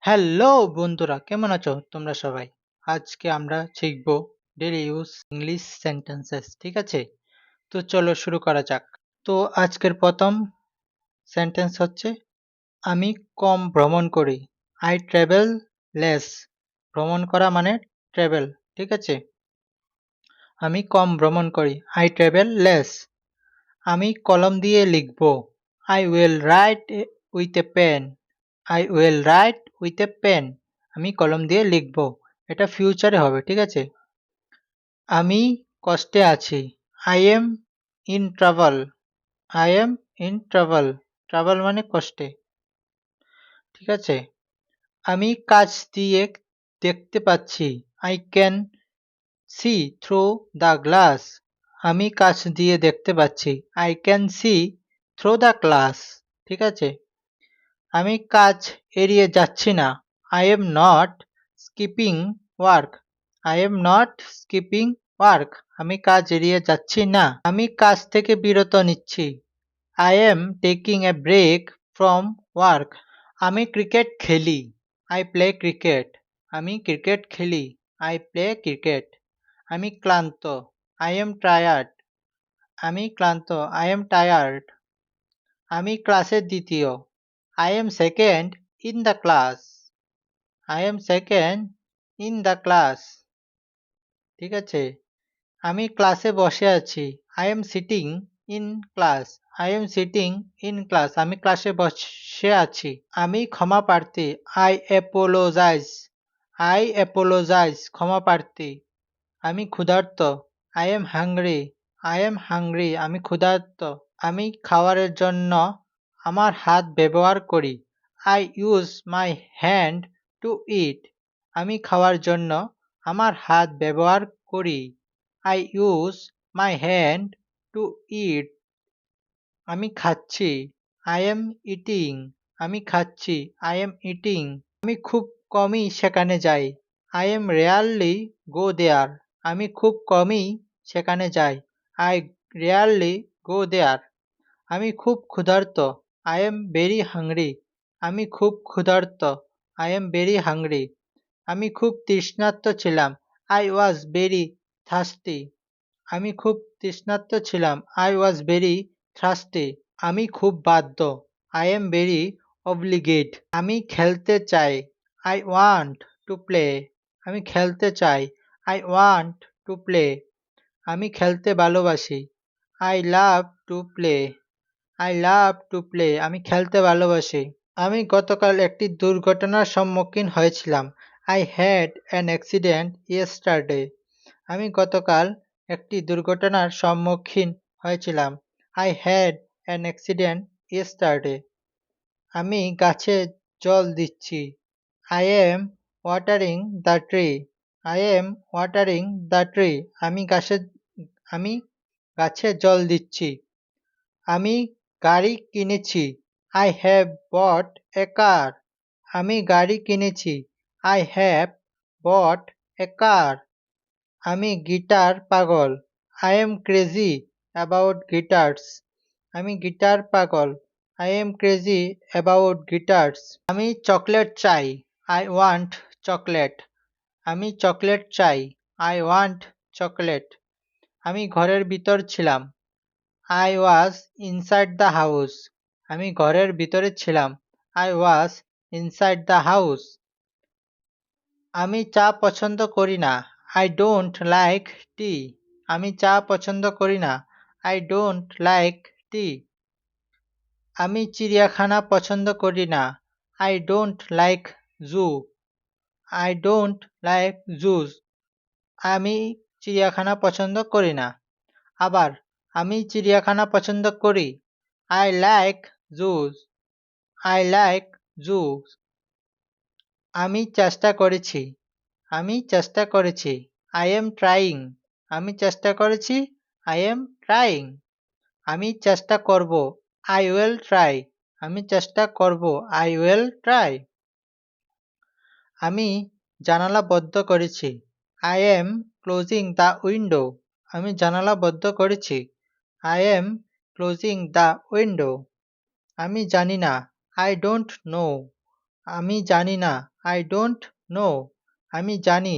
Hello বন্ধুরা, কেমন আছো তোমরা সবাই? আজকে আমরা শিখব ডেইলি ইউজ ইংলিশ সেন্টেন্সেস, ঠিক আছে? তো চলো শুরু করা যাক। তো আজকের প্রথম সেন্টেন্স হচ্ছে আমি কম ভ্রমণ করি। I travel less. ভ্রমণ করা মানে ট্রাভেল, ঠিক আছে? আমি কম ভ্রমণ করি। I travel less. আমি কলম দিয়ে লিখব। I will write with a pen. I will write with a pen. আমি কলম দিয়ে লিখব। এটা ফিউচারে হবে, ঠিক আছে? আমি কষ্টে আছি। I am in travel. I am in travel. Travel মানে কষ্টে, ঠিক আছে? আমি কাঁচ দিয়ে দেখতে পাচ্ছি। I can see through the glass. আমি কাঁচ দিয়ে দেখতে পাচ্ছি। I can see through the glass, ঠিক আছে? আমি কাজ এড়িয়ে যাচ্ছি না। I am not skipping work. I am not skipping work. আমি কাজ এড়িয়ে যাচ্ছি না। আমি কাজ থেকে বিরত নিচ্ছি। I am taking a break from work. আমি ক্রিকেট খেলি। I play cricket. আমি ক্রিকেট খেলি। I play cricket. আমি ক্লান্ত। I am tired. আমি ক্লান্ত। I am tired. আমি ক্লাসের দ্বিতীয়। I am second in the class. I am second in the class. ঠিক আছে? আমি ক্লাসে বসে আছি। I am sitting in class. I am sitting in class. আমি ক্লাসে বসে আছি। আমি ক্ষমা প্রার্থী। I apologize. I apologize. ক্ষমা প্রার্থী। আমি ক্ষুধার্ত। I am hungry. I am hungry. আমি ক্ষুধার্ত। আমি খাবারের জন্য আমার হাত ব্যবহার করি। I use my hand to eat. আমি খাওয়ার জন্য আমার হাত ব্যবহার করি। I use my hand to eat. আমি খাচ্ছি। I am eating. আমি খাচ্ছি। I am eating. আমি খুব কমই সেখানে যাই। I am rarely go there. আমি খুব কমই সেখানে যাই। I rarely go there. আমি খুব ক্ষুধার্ত। I am very hungry. আমি খুব ক্ষুধার্ত। I am very hungry. আমি খুব তৃষ্ণার্ত ছিলাম। I was very thirsty. আমি খুব তৃষ্ণার্ত ছিলাম। I was very thirsty. আমি খুব বাধ্য। I am very obligate. আমি খেলতে চাই। I want to play. আমি খেলতে চাই। I want to play. আমি খেলতে ভালোবাসি। I love to play. I love to play. আমি খেলতে ভালোবাসি। আমি গতকাল একটি দুর্ঘটনার সম্মুখীন হয়েছিলাম। I had an accident yesterday. আমি গতকাল একটি দুর্ঘটনার সম্মুখীন হয়েছিলাম। I had an accident yesterday. আমি গাছে জল দিচ্ছি। I am watering the tree. I am watering the tree. আমি গাছে জল দিচ্ছি। আমি গাড়ি কিনেছি। I have bought a car. আমি গাড়ি কিনেছি। I have bought a car. আমি গিটার পাগল। I am crazy about guitars. আমি গিটার পাগল। I am crazy about guitars. আমি চকলেট চাই। I want chocolate. আমি চকলেট চাই। I want chocolate. আমি ঘরের ভিতর ছিলাম। I was inside the house. আমি ঘরের ভিতরে ছিলাম। I was inside the house. আমি চা পছন্দ করি না। I don't like tea. আমি চা পছন্দ করি না। I don't like tea. আমি চিড়িয়াখানা পছন্দ করি না। I don't like zoo. I don't like zoos. আমি চিড়িয়াখানা পছন্দ করি না। আবার আমি চিড়িয়াখানা পছন্দ করি। I like zoos. I like zoos. আমি চেষ্টা করেছি। আমি চেষ্টা করেছি। I am trying. আমি চেষ্টা করেছি। I am trying. আমি চেষ্টা করব। I will try. আমি চেষ্টা করব। I will try. আমি জানালা বন্ধ করেছি। I am closing the window. আমি জানালা বন্ধ করেছি। I am closing the window. আমি জানি না। I don't know. আমি জানি না, I don't know. আমি জানি,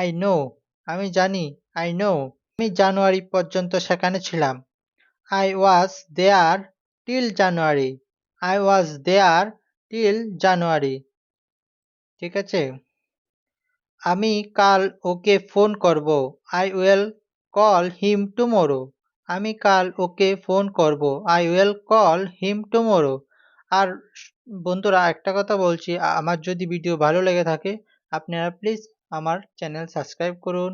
I know. আমি জানি, I know. আমি জানুয়ারি পর্যন্ত সেখানে ছিলাম। I was there till January. I was there till January. ঠিক আছে? আমি কাল ওকে ফোন করব। I will call him tomorrow. আমি কাল ওকে ফোন করব। I will call him tomorrow. আর বন্ধুরা একটা কথা বলছি, আমার যদি ভিডিও ভালো লেগে থাকে আপনারা প্লিজ আমার চ্যানেল সাবস্ক্রাইব করুন,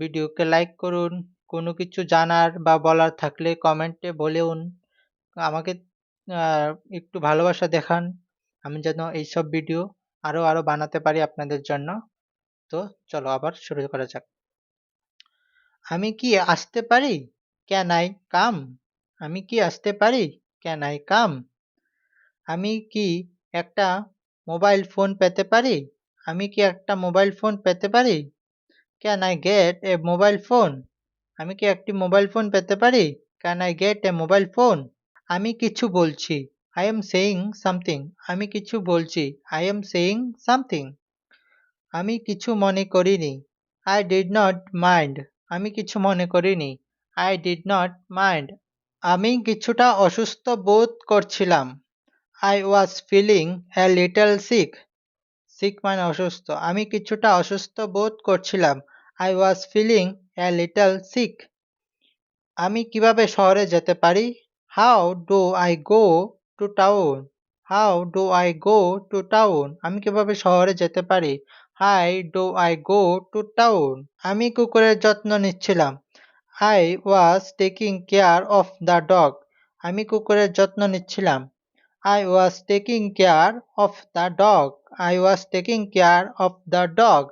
ভিডিওকে লাইক করুন, কোনো কিছু জানার বা বলার থাকলে কমেন্টে বলুন। আমাকে একটু ভালোবাসা দেখান, আমি যেন এইসব ভিডিও আরো বানাতে পারি আপনাদের জন্য। তো চলো আবার শুরু করা যাক। আমি কি আসতে পারি? Can I come? আমি কি আসতে পারি? Can I come? আমি কি একটা মোবাইল ফোন পেতে পারি? আমি কি একটা মোবাইল ফোন পেতে পারি? Can I get A mobile phone? আমি কি একটি মোবাইল ফোন পেতে পারি? Can I get A mobile phone? আমি কিছু বলছি। I am saying something. আমি কিছু বলছি। I am saying something. আমি কিছু মনে করিনি। I did not mind. আমি কিছু মনে করিনি। I did not mind. আমি কিছুটা অসুস্থ বোধ করছিলাম। I was feeling a little sick. Sick মানে অসুস্থ। আমি কিছুটা অসুস্থ বোধ করছিলাম। I was feeling a little sick. আমি কিভাবে শহরে যেতে পারি? How do I go to town? How do I go to town? আমি কিভাবে শহরে যেতে পারি? How do I go to town? আমি কুকুরের যত্ন নিচ্ছিলাম। I was taking care of the dog. আমি কুকুরের যত্ন নিচ্ছিলাম। I was taking care of the dog. I was taking care of the dog.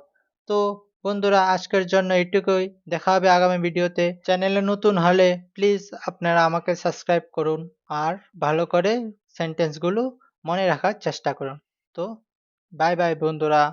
তো বন্ধুরা আজকের জন্য এটুকুই। দেখা হবে আগামী ভিডিওতে। চ্যানেলে নতুন হলে প্লিজ আপনারা আমাকে সাবস্ক্রাইব করুন আর ভালো করে সেন্টেন্সগুলো মনে রাখার চেষ্টা করুন। তো বাই বাই বন্ধুরা।